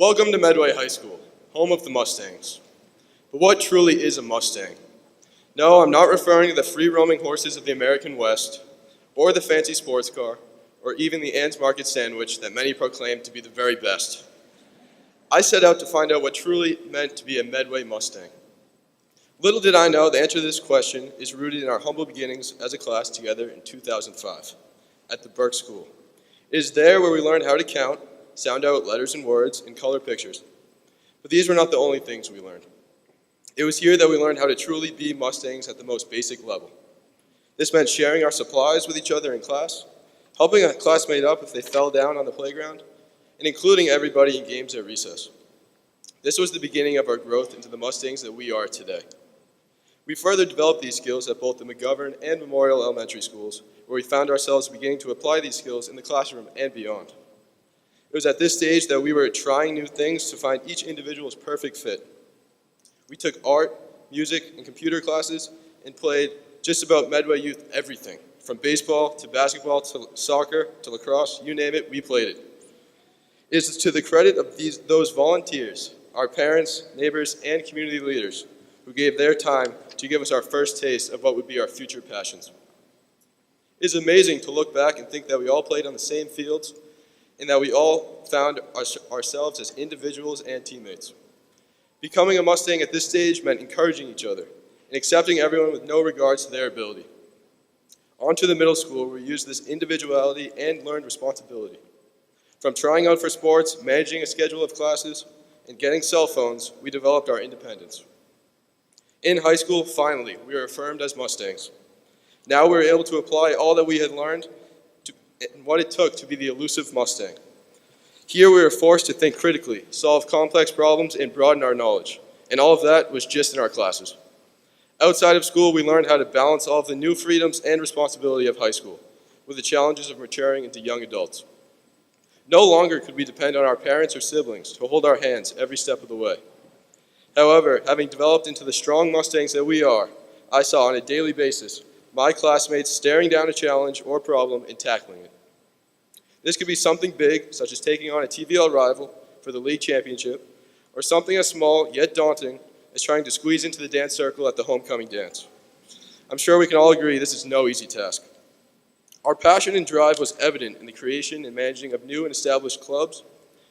Welcome to Medway High School, home of the Mustangs. But what truly is a Mustang? No, I'm not referring to the free-roaming horses of the American West, or the fancy sports car, or even the Ann's Market sandwich that many proclaim to be the very best. I set out to find out what truly meant to be a Medway Mustang. Little did I know the answer to this question is rooted in our humble beginnings as a class together in 2005 at the Burke School. It is there where we learned how to count, sound out letters and words, and color pictures. But these were not the only things we learned. It was here that we learned how to truly be Mustangs at the most basic level. This meant sharing our supplies with each other in class, helping a classmate up if they fell down on the playground, and including everybody in games at recess. This was the beginning of our growth into the Mustangs that we are today. We further developed these skills at both the McGovern and Memorial Elementary schools, where we found ourselves beginning to apply these skills in the classroom and beyond. It was at this stage that we were trying new things to find each individual's perfect fit. We took art, music, and computer classes and played just about Medway youth everything, from baseball to basketball to soccer to lacrosse, you name it, we played it. It is to the credit of those volunteers, our parents, neighbors, and community leaders who gave their time to give us our first taste of what would be our future passions. It is amazing to look back and think that we all played on the same fields and that we all found ourselves as individuals and teammates. Becoming a Mustang at this stage meant encouraging each other and accepting everyone with no regards to their ability. On to the middle school, where we used this individuality and learned responsibility. From trying out for sports, managing a schedule of classes, and getting cell phones, we developed our independence. In high school, finally, we were affirmed as Mustangs. Now we were able to apply all that we had learned and what it took to be the elusive Mustang. Here we were forced to think critically, solve complex problems, and broaden our knowledge. And all of that was just in our classes. Outside of school, we learned how to balance all of the new freedoms and responsibility of high school with the challenges of maturing into young adults. No longer could we depend on our parents or siblings to hold our hands every step of the way. However, having developed into the strong Mustangs that we are, I saw on a daily basis my classmates staring down a challenge or problem and tackling it. This could be something big, such as taking on a TVL rival for the league championship, or something as small yet daunting as trying to squeeze into the dance circle at the homecoming dance. I'm sure we can all agree this is no easy task. Our passion and drive was evident in the creation and managing of new and established clubs,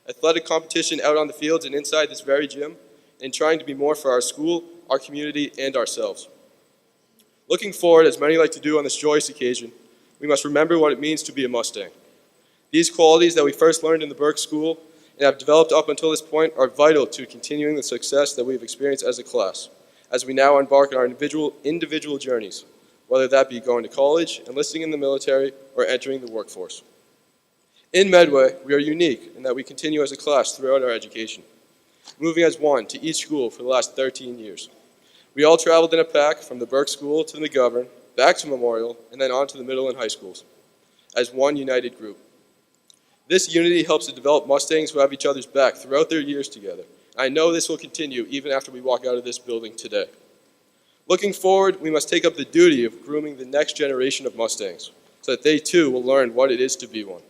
athletic competition out on the fields and inside this very gym, and trying to be more for our school, our community, and ourselves. Looking forward, as many like to do on this joyous occasion, we must remember what it means to be a Mustang. These qualities that we first learned in the Burke School and have developed up until this point are vital to continuing the success that we've experienced as a class, as we now embark on our individual journeys, whether that be going to college, enlisting in the military, or entering the workforce. In Medway, we are unique in that we continue as a class throughout our education, moving as one to each school for the last 13 years. We all traveled in a pack from the Burke School to the McGovern, back to Memorial, and then on to the middle and high schools, as one united group. This unity helps to develop Mustangs who have each other's back throughout their years together. I know this will continue even after we walk out of this building today. Looking forward, we must take up the duty of grooming the next generation of Mustangs so that they too will learn what it is to be one.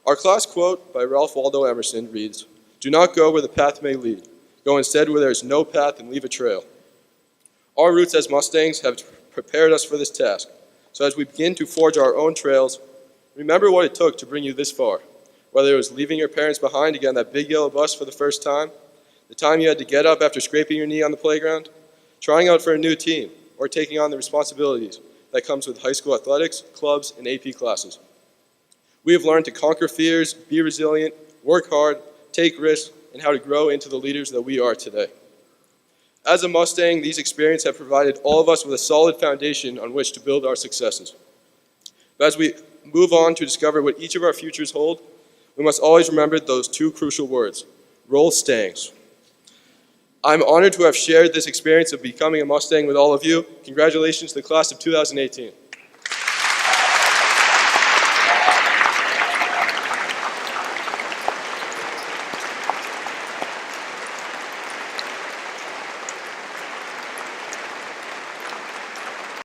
Our class quote by Ralph Waldo Emerson reads, "Do not go where the path may lead. Go instead where there is no path and leave a trail." Our roots as Mustangs have prepared us for this task. So as we begin to forge our own trails, remember what it took to bring you this far. Whether it was leaving your parents behind to get on that big yellow bus for the first time, the time you had to get up after scraping your knee on the playground, trying out for a new team, or taking on the responsibilities that comes with high school athletics, clubs, and AP classes. We have learned to conquer fears, be resilient, work hard, take risks, and how to grow into the leaders that we are today. As a Mustang, these experiences have provided all of us with a solid foundation on which to build our successes. But as we move on to discover what each of our futures hold, we must always remember those two crucial words: roll Stangs. I'm honored to have shared this experience of becoming a Mustang with all of you. Congratulations to the class of 2018.